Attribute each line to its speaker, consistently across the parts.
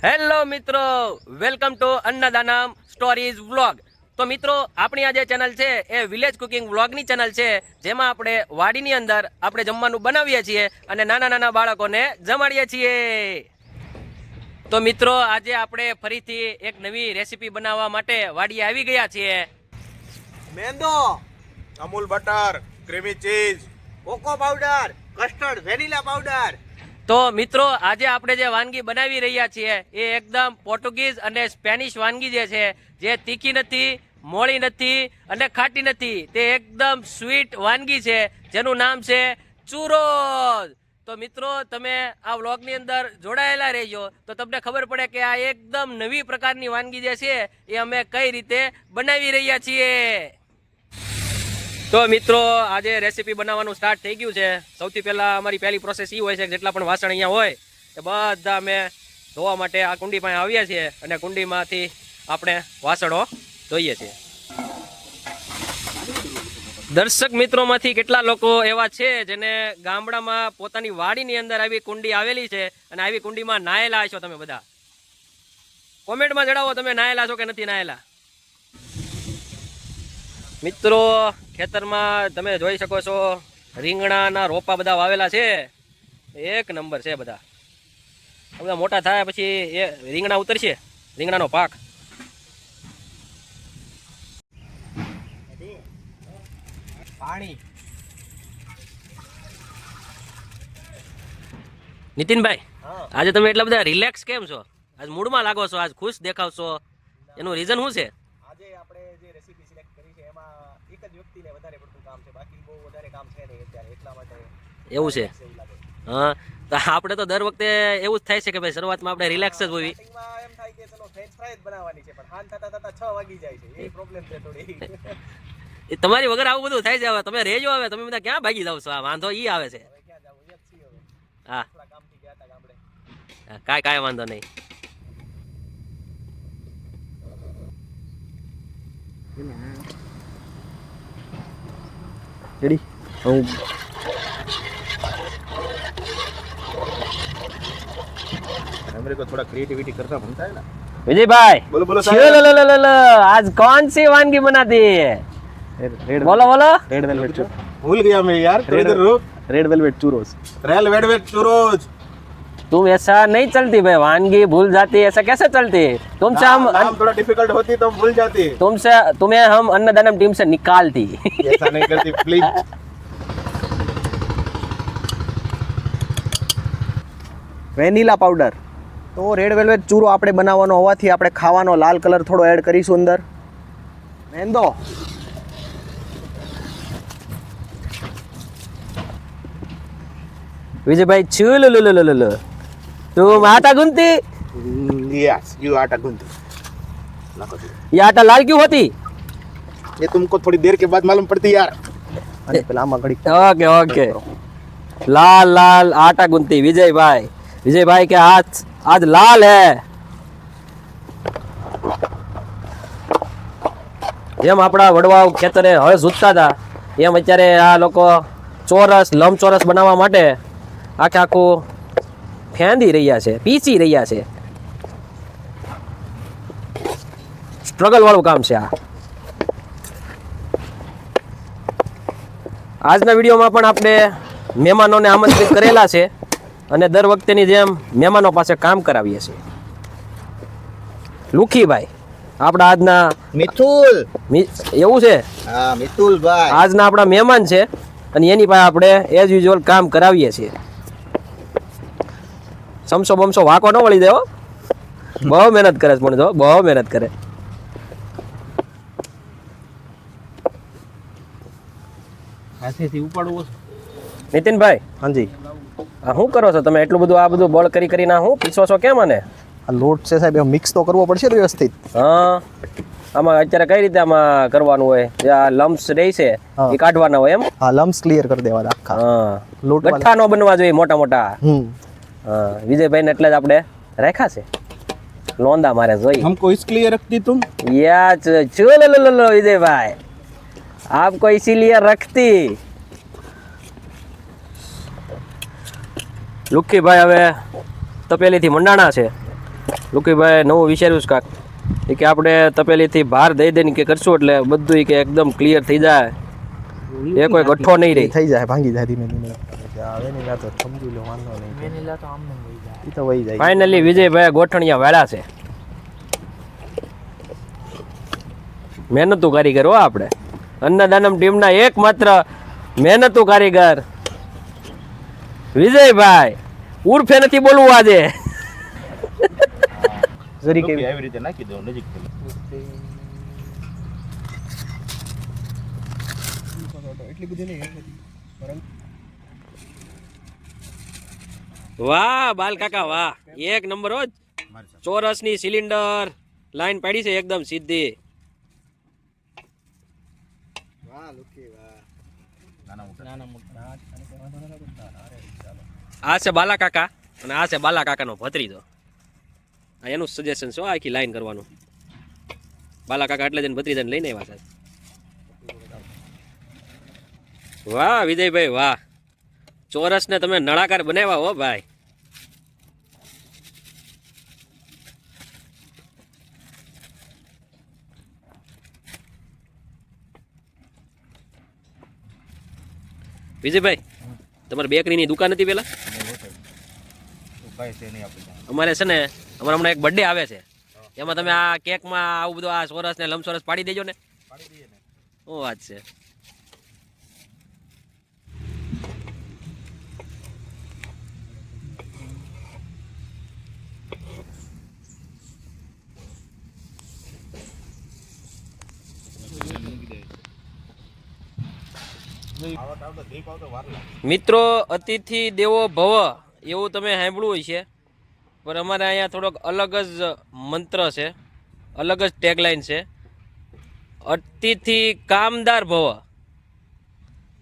Speaker 1: Hello મિત્રો, welcome to અન્નદાનમ stories vlog. તો મિત્રો, આપણી આ જે ચેનલ છે એ વિલેજ કુકિંગ વ્લોગની ચેનલ છે, જેમાં આપણે વાડીની અંદર આપણે જમવાનું બનાવીએ છીએ અને નાના નાના બાળકોને જમાડીએ છીએ. તો મિત્રો, આજે આપણે ફરીથી એક નવી રેસીપી બનાવવા માટે વાડીએ આવી ગયા છીએ.
Speaker 2: મેંદો,
Speaker 3: Amul butter, creamy cheese,
Speaker 2: cocoa powder, custard, vanilla powder.
Speaker 1: તો મિત્રો, આજે આપણે જે વાનગી બનાવી રહ્યા છીએ એ એકદમ પોર્ટુગીઝ અને સ્પેનિશ વાનગી જે છે, જે તીખી નથી, મોળી નથી અને ખાટી નથી. તે એકદમ સ્વીટ વાનગી છે, જેનું નામ છે ચુરોઝ. તો મિત્રો, તમે આ વ્લોગની અંદર જોડાયેલા રહેજો તો તમને ખબર પડે કે આ એકદમ નવી પ્રકારની વાનગી જે છે એ અમે કઈ રીતે બનાવી રહ્યા છીએ. તો મિત્રો, આજે રેસીપી બનાવવાનું સ્ટાર્ટ થઈ ગયું છે. સૌથી પહેલાં અમારી પહેલી પ્રોસેસ એ હોય છે કે જેટલા પણ વાસણ અહીંયા હોય એ બધા અમે ધોવા માટે આ કુંડી પાસે આવીએ છીએ અને કુંડીમાંથી આપણે વાસણો ધોઈએ છીએ. દર્શક મિત્રોમાંથી કેટલા લોકો એવા છે જેને ગામડામાં પોતાની વાડીની અંદર આવી કુંડી આવેલી છે અને આવી કુંડીમાં નાયેલા છો? તમે બધા કોમેન્ટમાં જણાવો, તમે નાયેલા છો કે નથી નાયેલા? મિત્રો, ખેતરમાં તમે જોઈ શકો છો રીંગણાના રોપા બધા વાવેલા છે. એક નંબર છે બધા. બધા મોટા થાય પછી એ રીંગણા ઉતરશે, રીંગણાનો પાક.
Speaker 2: પાણી.
Speaker 1: નીતિનભાઈ, આજે તમે એટલા બધા રિલેક્સ કેમ છો? આજ મૂડમાં લાગો છો, આજ ખુશ દેખાવશો, એનું રીઝન શું છે?
Speaker 2: આજે આપણે જે રેસીપી સિલેક્ટ કરી છે એમાં એક જ વ્યક્તિને વધારે પડતું કામ છે, બાકી બહુ વધારે કામ છે નહીં અત્યારે, એટલા માટે
Speaker 1: એવું છે. હા, તો આપણે તો દર વખતે એવું જ થાય છે કે ભાઈ શરૂઆતમાં આપણે રિલેક્સ જ હોવી.
Speaker 2: સ્ટાર્ટિંગમાં એમ થાય કે ચલો ફ્રેન્ચ ફ્રાય જ બનાવવાની છે, પણ હાન થતા 6 વાગી જાય છે. એ પ્રોબ્લેમ છે થોડી.
Speaker 1: એ તમારી વગર આવું બધું થાય છે. હવે તમે રહેજો, હવે તમે બધા ક્યાં ભાગી જાવ છો? આ વાંધો ઈ આવે છે.
Speaker 2: હવે ક્યાં જાવ? અહીંયા જ છીએ હવે.
Speaker 1: હા,
Speaker 2: થોડા કામથી ગયા હતા ગામડે.
Speaker 1: કાંઈ વાંધો નહીં.
Speaker 2: રેડી? હું
Speaker 3: हमरे को थोड़ा क्रिएटिविटी करना बनता है ना.
Speaker 1: विजय भाई,
Speaker 3: बोलो बोलो
Speaker 1: आज कौन सी वानगी बनाती है? बोलो बोलो.
Speaker 2: રેડ વેલ્વેટ ચૂર.
Speaker 3: भूल गया मैं यार. थोड़ी देर रुक.
Speaker 2: Red velvet churros.
Speaker 3: Red velvet churros.
Speaker 1: तुम ऐसा नहीं चलती भाई, वानगी भूल जाती, ऐसा कैसे चलती? तुमसे हम
Speaker 3: नाम थोड़ा डिफिकल्ट होती तो भूल जाती.
Speaker 1: तुम्हें हम अन्नदानम टीम से निकालती.
Speaker 3: ऐसा नहीं करती प्लीज.
Speaker 2: Vanilla powder. તો રેડ વેલ્વેટ ચૂરો આપણે બનાવવાનો હોવાથી આપણે ખાવાનો લાલ કલર થોડો એડ કરીશું અંદર. મેંદો.
Speaker 1: विजय भाई, चुलुलुलुलुलु, तुम आटा गूंथती?
Speaker 3: यस यू आटा गूंथ. नको दे.
Speaker 1: ये आटा लाल क्यों होती?
Speaker 3: ये तुमको थोड़ी देर के बाद मालूम पड़ती यार.
Speaker 2: અને પેલા આમાં ઘડી
Speaker 1: ओके ओके. लाल लाल आटा गूंथती विजय भाई के हाथ आज लाल है. જેમ આપણા વડવાઓ ખેતરે હળ જોતતા હતા એમ અત્યારે આ લોકો ચોરસ લંબચોરસ બનાવવા માટે આખું ફેંદી રહ્યા છે, પીસી રહ્યા છે. સ્ટ્રગલ વાળું કામ છે આ. આજના વિડીયોમાં પણ આપણે મહેમાનોને આમંત્રિત કરેલા છે અને દર વખતેની જેમ મહેમાનો પાસે કામ કરાવીએ છીએ. લુખીભાઈ આપણા આજના
Speaker 2: મિથુલ.
Speaker 1: એવું છે,
Speaker 2: હા મિથુલ ભાઈ
Speaker 1: આજના આપણા મહેમાન છે અને એની પાસે આપણે એઝ યુઝ્યુઅલ કામ કરાવીએ છીએ. સમસો બમસો વાંકો ન વળી દેવો, બહુ મહેનત કરે છે પણ જો બહુ મહેનત કરે. હાથેથી ઉપાડવું. નીતિનભાઈ,
Speaker 2: હાજી.
Speaker 1: આ શું કરો છો તમે? એટલું બધું આ બધું બોલ કરીને શું પીસો છો કેમ? આને
Speaker 2: આ લોટ છે સાહેબ, એ મિક્સ તો કરવો પડશે વ્યવસ્થિત.
Speaker 1: હા, આમાં અત્યારે કઈ રીતે આમાં કરવાનું હોય? જે આ લમ્સ રહે છે એ કાઢવાના હોય એમ?
Speaker 2: હા, લમ્સ ક્લિયર કરી દેવા આખા.
Speaker 1: હા,
Speaker 2: લોટ
Speaker 1: ગઠ્ઠા નો બનવા જોઈએ મોટા મોટા. હા, વિજયભાઈ ને એટલે જ આપણે રાખ્યા છે. લોંદા મારે જોઈ.
Speaker 3: हमको इसके लिए रखती तुम.
Speaker 1: યા ચલો વિજયભાઈ, आपको इसीलिए रखती. લુક્કીભાઈ હવે તપેલીથી મંડાણા છે લુકીભાઈ નવું વિચાર્યું છે કાક એ કે આપણે તપેલીથી બહાર દઈ દઈને કે કરશું એટલે બધું ઈ કે એકદમ ક્લિયર થઈ જાય એ કોઈ ગઠ્ઠો નહીં રહી
Speaker 2: થઈ જાય ભાંગી જાય ધીમે ધીમે આવે ને તો સમજી લો વાંધો નહીં વેનીલા તો આમને વહી જાય ઈ તો વહી જાય
Speaker 1: ફાઇનલી વિજયભાઈ ગોઠણિયા વાળા છે મહેનતુ કારીગર હો આપણે અન્નદાનમ ટીમના એકમાત્ર મહેનતુ કારીગર વિજયભાઈ ઉર્ફે નથી બોલવું આજે
Speaker 2: જરી કે
Speaker 3: આવી રીતે નાખી દો નજીક
Speaker 2: એટલી બધી નહીં
Speaker 1: વાહ બાલ કાકા વાહ એક નંબર હો ચોરસની સિલિન્ડર લાઈન પાડી છે એકદમ સીધી
Speaker 2: વાહ લુકી વાહ
Speaker 1: આ છે બાલા કાકા અને આ છે બાલા કાકાનો ભત્રીજો આ એનું સજેશન છે આખી લાઈન કરવાનું બાલા કાકા એટલે જઈને ભત્રીજાને લઈને આવ્યા છે વાહ વિજયભાઈ વાહ ચોરસને તમે નળાકાર બનાવ્યા હો ભાઈ વિજયભાઈ તમારે બેકરીની દુકાન હતી પેલા અમારે છે ને અમારે હમણાં એક બર્થડે આવે છે એમાં તમે આ કેકમાં આવું બધું આ સોરસ ને લમસોરસ પાડી દેજો ને શું વાત છે મિત્રો અતિથિ દેવો ભવ એવું તમે સાંભળ્યું હોય છે પણ અમારે અહીંયા થોડોક અલગ જ મંત્ર છે અલગ જ ટેગલાઇન છે અતિથિ કામદાર ભવ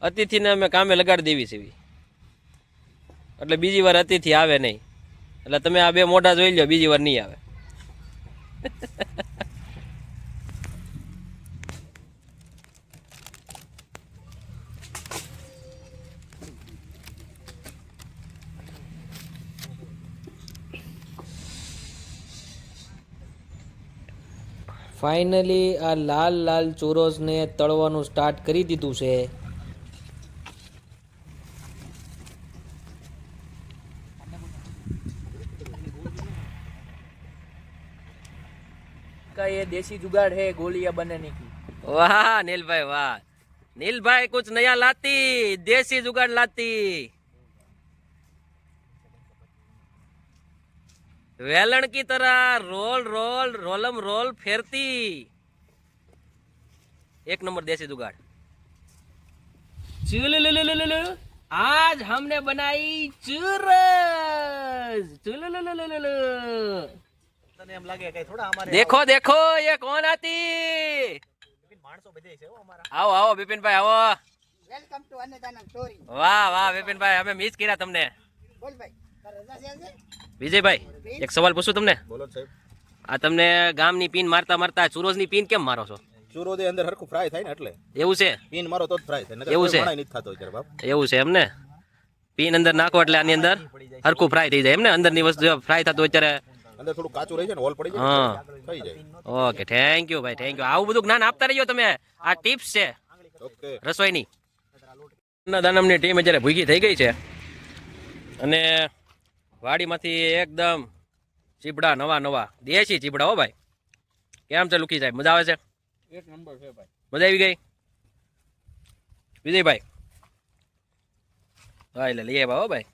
Speaker 1: અતિથિને અમે કામે લગાડી દેવી છે એટલે બીજી વાર અતિથિ આવે નહીં એટલે તમે આ બે મોઢા જોઈ લો બીજી વાર નહીં આવે ફાઇનલી આ લાલ લાલ ચોરસને તળવાનું સ્ટાર્ટ કરી દીધું છે
Speaker 4: का ये देसी जुगाड़ है गोलियां बनाने की
Speaker 1: वाह नील भाई वाह नील भाई कुछ नया लाती देसी जुगाड़ लाती वेलन की तरह रोल रोल रोलम रोल फेरती एक नंबर देसी जुगाड़ आज हमने बनाई चूरस
Speaker 2: એમ લાગે કે થોડા અમારે
Speaker 1: देखो देखो ये कौन आती
Speaker 2: માણસો બધે છે હો અમારા
Speaker 1: आओ आओ बिपिन भाई आओ
Speaker 5: વેલકમ ટુ અન્નદાનમ સ્ટોરી
Speaker 1: वाह वाह बिपिन भाई हमें मिस किया तुमने
Speaker 5: બોલ ભાઈ તારે રજા છે આજે?
Speaker 1: વિજયભાઈ એક સવાલ પૂછું તમને
Speaker 3: બોલો સાહેબ
Speaker 1: આ તમને ગામની પીન મારતા મારતા ચુરોજની પીન કેમ મારો છો
Speaker 3: ચૂરો દે અંદર હરખું ફ્રાય થાય ને એટલે
Speaker 1: એવું છે
Speaker 3: પીન મારો તો જ ફ્રાય થાય નકર
Speaker 1: એવું
Speaker 3: કોઈ
Speaker 1: છે?
Speaker 3: મણાઈ નથી થતો અત્યારે બાપ
Speaker 1: એવું છે એમને પીન અંદર નાખો એટલે આની અંદર હરખું ફ્રાય થઈ જાય એમને અંદરની વસ્તુ ફ્રાય થતું અત્યારે
Speaker 3: અંદર થોડું કાચું રહે છે ને હોલ પડી
Speaker 1: હા.
Speaker 3: જાય થઈ જાય
Speaker 1: ઓકે થેન્ક યુ ભાઈ થેન્ક યુ આવું બધું જ્ઞાન આપતા રહીજો તમે આ ટિપ્સ છે
Speaker 3: ઓકે
Speaker 1: રસોઈની અન્નદાનમની ટીમ અત્યારે ભૂગી થઈ ગઈ છે અને વાડીમાંથી એકદમ ચીબડા નવા નવા દેશી ચીબડા હો ભાઈ કેમ છે લુકી સાહેબ મજા આવે છે
Speaker 4: एक नंबर है भाई
Speaker 1: મજા આવી ગઈ વિજયભાઈ હા એટલે લઈ આવ્યા હો ભાઈ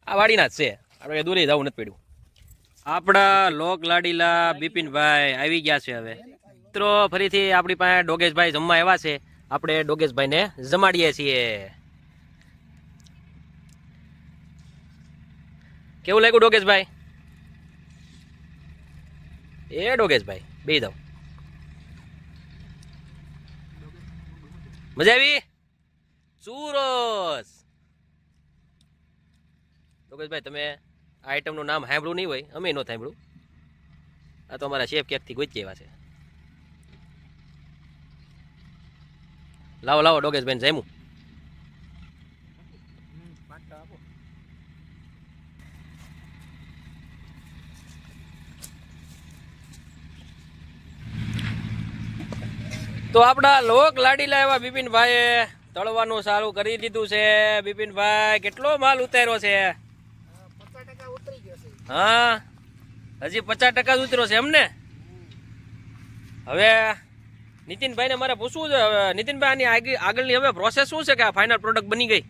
Speaker 1: આ વાડીના જ છે આપણે દૂરે જવું નથી પડ્યું આપણા લોક લાડીલા બિપિનભાઈ આવી ગયા છે હવે મિત્રો ફરીથી આપણી પાસે ડોગેશભાઈ જમવા આવ્યા છે આપણે ડોગેશભાઈને જમાડીએ છીએ કેવું લાગ્યું ડોગેશભાઈ એ ડોગેશભાઈ બે દઉં મજા આવી ચૂરોસ ડોગેશભાઈ તમે આ આઈટમનું નામ સાંભળ્યું નહીં હોય અમે ન સાંભળ્યું આ તો અમારા શેફ ક્યાંકથી ગોતી એવા છે લાવો લાવો ડોગેશભાઈ જમ્યું તો આપણા લોક લાડીલા એવા બિપિનભાઈએ તળવાનું ચાલુ કરી દીધું છે. બિપિનભાઈ કેટલો માલ ઉતાર્યો છે?
Speaker 5: 50% ઉતરી ગયો છે.
Speaker 1: હા, હજી 50% જ ઉતર્યો છે એમને. હવે નીતિનભાઈ ને મારે પૂછવું છે, હવે નીતિનભાઈ આની આગળની હવે પ્રોસેસ શું છે કે આ ફાઇનલ પ્રોડક્ટ બની ગઈ?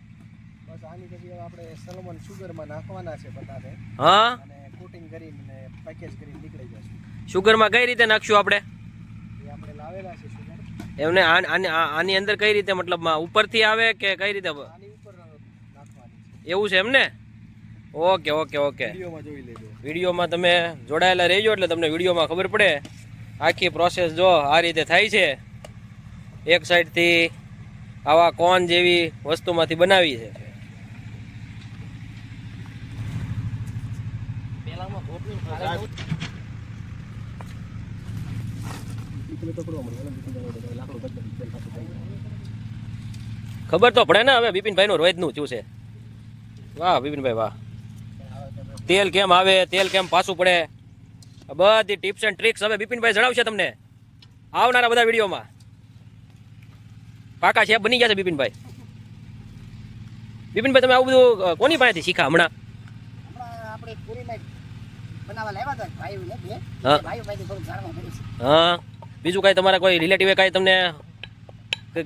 Speaker 2: બસ આની પછી હવે આપણે સલોમન સુગરમાં નાખવાના છે બટાટે
Speaker 1: હા,
Speaker 2: અને કોટિંગ કરીને પેકેજ કરીને નીકળી જશે.
Speaker 1: શુગરમાં કઈ રીતે નાખશું આપણે?
Speaker 2: એ આપણે લાવેલા છે સુગર.
Speaker 1: એમને આની અંદર કઈ રીતે, મતલબ ઉપરથી આવે કે કઈ રીતે?
Speaker 2: આની ઉપર નાખવાની છે.
Speaker 1: એવું છે એમને? ઓકે ઓકે ઓકે,
Speaker 2: વિડીયોમાં જોઈ લેજો.
Speaker 1: વિડીયોમાં તમે જોડાયેલા રહેજો એટલે તમને વિડીયોમાં ખબર પડે. આખી પ્રોસેસ જો આ રીતે થાય છે. એક સાઈડથી આવા કોન જેવી વસ્તુમાંથી બનાવી છે. ખબર તો પડે ને હવે બિપિનભાઈ નું રોજનું શું છે. વાહ બિપિનભાઈ વાહ. તેલ કેમ આવે, તેલ કેમ પાછું પડે, આ બધી ટિપ્સ એન્ડ ટ્રિક્સ હવે બિપિનભાઈ જણાવશે તમને આવનારા બધા વિડીયોમાં. પાકા શેફ બની ગયા છે બિપિનભાઈ. બિપિનભાઈ તમે આવું બધું કોની પાસેથી શીખા હમણાં?
Speaker 5: હમણાં આપણે પૂરીમાં બનાવવા લાવ્યા હતા ભાઈઓને બે.
Speaker 1: હા.
Speaker 5: ભાઈઓ પાસેથી થોડું જાણવા મળ્યું છે.
Speaker 1: હા, બીજું કાંઈ તમારા કોઈ રિલેટિવે કાંઈ તમને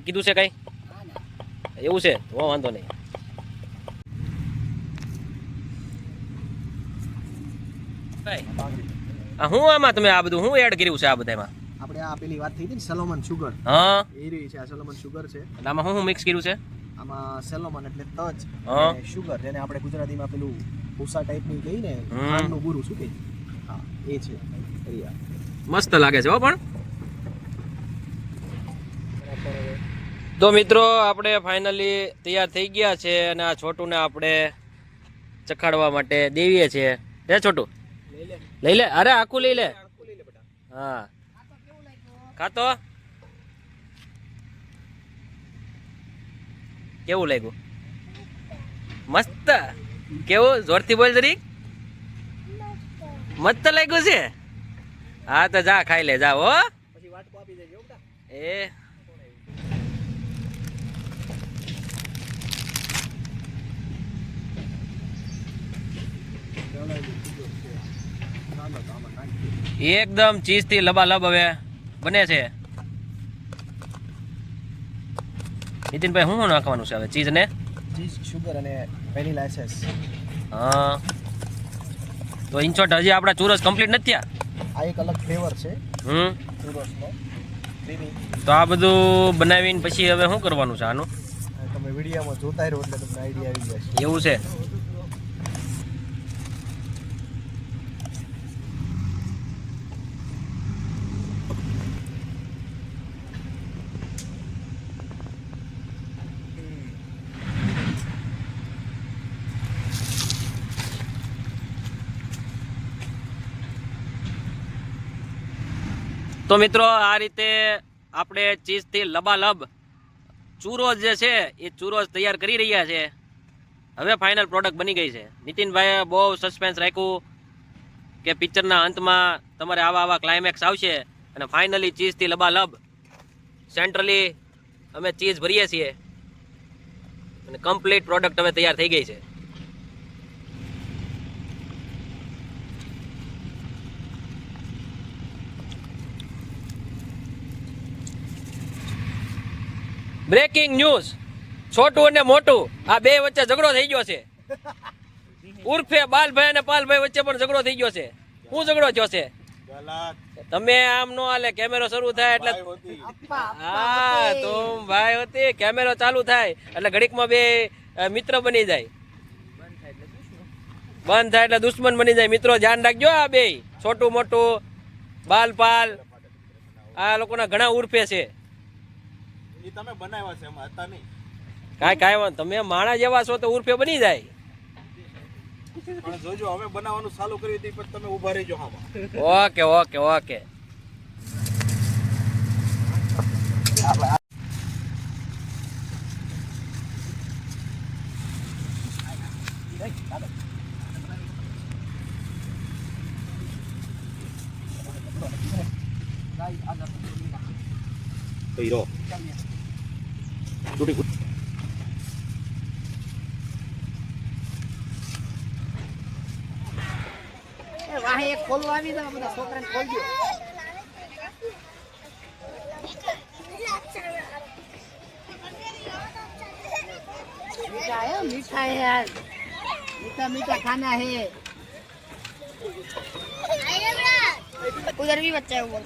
Speaker 1: કીધું છે કાંઈ?
Speaker 5: હા ને.
Speaker 1: એવું છે તો વાંધો નહીં. હું આમાં તમે આ બધું હું એડ કર્યું છે આ બધામાં?
Speaker 2: આપણે આ પેલી વાત થઈ હતી ને સલોમન સુગર,
Speaker 1: હા,
Speaker 2: એ રહી છે. આ સલોમન સુગર છે.
Speaker 1: એટલે આમાં હું મિક્સ કર્યું છે?
Speaker 2: આમાં સેલોમન એટલે તજ
Speaker 1: હા.
Speaker 2: અને સુગર, જેને આપણે ગુજરાતીમાં પેલું ભૂસા ટાઈપની કહીને
Speaker 1: હમ.
Speaker 2: ખાંડનું બુરું શું કહે, હા એ છે. હરિયા.
Speaker 1: મસ્ત લાગે છે હો. પણ તો મિત્રો આપણે ફાઇનલી તૈયાર થઈ ગયા છે અને આ છોટુને આપણે ચખાડવા માટે દેવીએ છીએ. હે છોટું લઈ લે. અરે આખું લઈ લે. હા, ખાતો કેવું લાગ્યું? મસ્ત. કેવું? જોરથી બોલ જરીક. મસ્ત લાગ્યું છે. હા તો જા ખાઈ લે, જા હો.
Speaker 2: પછી વાટકો આપી દેજો બેટા.
Speaker 1: એ એકદમ ચીઝ થી લબાલબ હવે બને છે. નીતિનભાઈ શું નાખવાનું છે હવે? ચીઝ ને
Speaker 2: ચીઝ, સુગર અને વેનીલા એસેન્સ.
Speaker 1: હા, તો ઇનશોર્ટ હજી આપણા ચૂરસ કમ્પ્લીટ નથી થયા.
Speaker 2: આ એક અલગ ફ્લેવર છે
Speaker 1: હમ
Speaker 2: ચૂરસનો, ક્રીમી.
Speaker 1: તો આ બધું બનાવીને પછી હવે શું કરવાનું છે આનું?
Speaker 2: તમે વિડીયોમાં જોતા રહો એટલે તમને આઈડિયા આવી જશે.
Speaker 1: એવું છે. તો મિત્રો આ રીતે આપણે ચીઝથી લબાલબ ચૂરો જે છે એ ચૂરો તૈયાર કરી રહ્યા છે. હવે ફાઇનલ પ્રોડક્ટ બની ગઈ છે. નીતિનભાઈએ બહુ સસ્પેન્સ રાખ્યું કે પિક્ચરના અંતમાં તમારે આવા ક્લાઇમેક્સ આવશે અને ફાઇનલી ચીઝથી લબાલબ સેન્ટ્રલી અમે ચીઝ ભરીએ છીએ અને કમ્પ્લીટ પ્રોડક્ટ હવે તૈયાર થઈ ગઈ છે. બ્રેકિંગ ન્યૂઝ, છોટું અને મોટું આ બે વચ્ચે ઝઘડો થઈ ગયો છે. ઉર્ફે બાલભાઈ અને પાલભાઈ વચ્ચે પણ ઝઘડો થઈ ગયો છે. શું ઝઘડો થયો છે? તમે આમ નો હાલે, કેમેરો શરૂ થાય એટલે હા તો ભાઈ હોતી કેમેરો ચાલુ થાય એટલે ઘડીકમાં બે મિત્ર બની જાય, બંધ થાય એટલે દુશ્મન બની જાય. મિત્રો ધ્યાન રાખજો, આ બે છોટું મોટું બાલ પાલ આ લોકોના ઘણા ઉર્ફે છે.
Speaker 3: તમે બનાવ્યા છે એમાં હતા નહીં.
Speaker 1: કાંઈ તમે માણા જેવા છો તો ઉર્ફે બની જાય.
Speaker 3: પણ જોજો હવે બનાવવાનું ચાલુ કર્યું હતી પછી તમે ઊભા રહેજો આમાં.
Speaker 1: Okay okay okay.
Speaker 3: હીરો તૂટી
Speaker 5: એ વાહે એક ખોલવા આવી દો બધા છોકરાને ખોલજો. मीठा है मीठा है यार मीठा मीठा खाना है उधर भी बच्चा है वो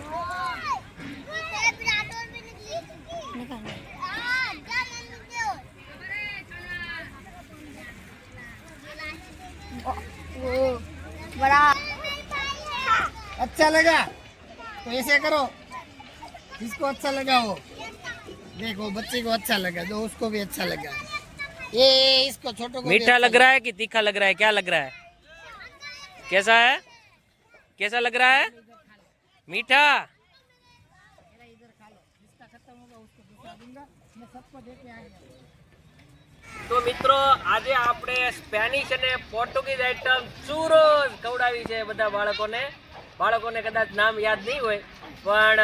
Speaker 5: बड़ा अच्छा लगा तो ऐसे करो जिसको अच्छा लगा वो देखो बच्चे को अच्छा लगा तो उसको भी अच्छा लगा ये इसको छोटो को भी
Speaker 1: मीठा
Speaker 5: अच्छा
Speaker 1: लग रहा है कि तीखा लग रहा है, क्या लग रहा है, कैसा है, कैसा लग रहा है, मीठा? તો મિત્રો આજે આપણે સ્પેનિશ અને પોર્ટુગીઝ આઈટમ ચૂરોસ ખવડાવી છે બધા બાળકોને કદાચ નામ યાદ નહીં હોય પણ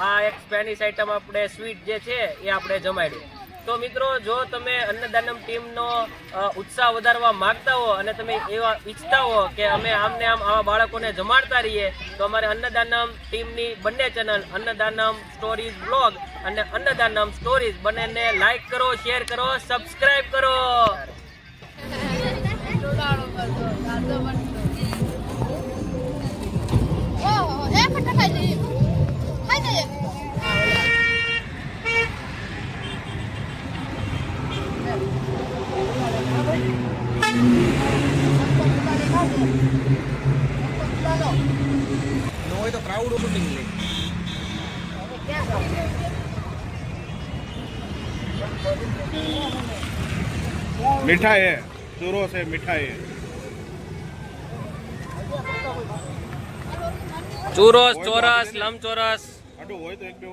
Speaker 1: આ એક સ્પેનિશ આઈટમ આપણે સ્વીટ જે છે એ આપણે જમાડ્યું. તો મિત્રો જો તમે અન્નદાનમ ટીમનો ઉત્સાહ વધારવા માંગતા હો અને તમે એવા ઈચ્છતા હો કે અમે આમને આમ આવા બાળકોને જમાડતા રહીએ તો અમારે અન્નદાનમ ટીમની બંને ચેનલ અન્નદાનમ સ્ટોરીઝ બ્લોગ અને અન્નદાનમ સ્ટોરીઝ બંનેને લાઈક કરો, શેર કરો, સબસ્ક્રાઇબ કરો.
Speaker 2: નો હોય તો ક્રાઉડ શૂટિંગ લે.
Speaker 3: મીઠા है चूरो से मीठा है
Speaker 1: ચૂરોસ, ચોરસ, લંબચોરસ
Speaker 3: આટલું હોય તો એક બે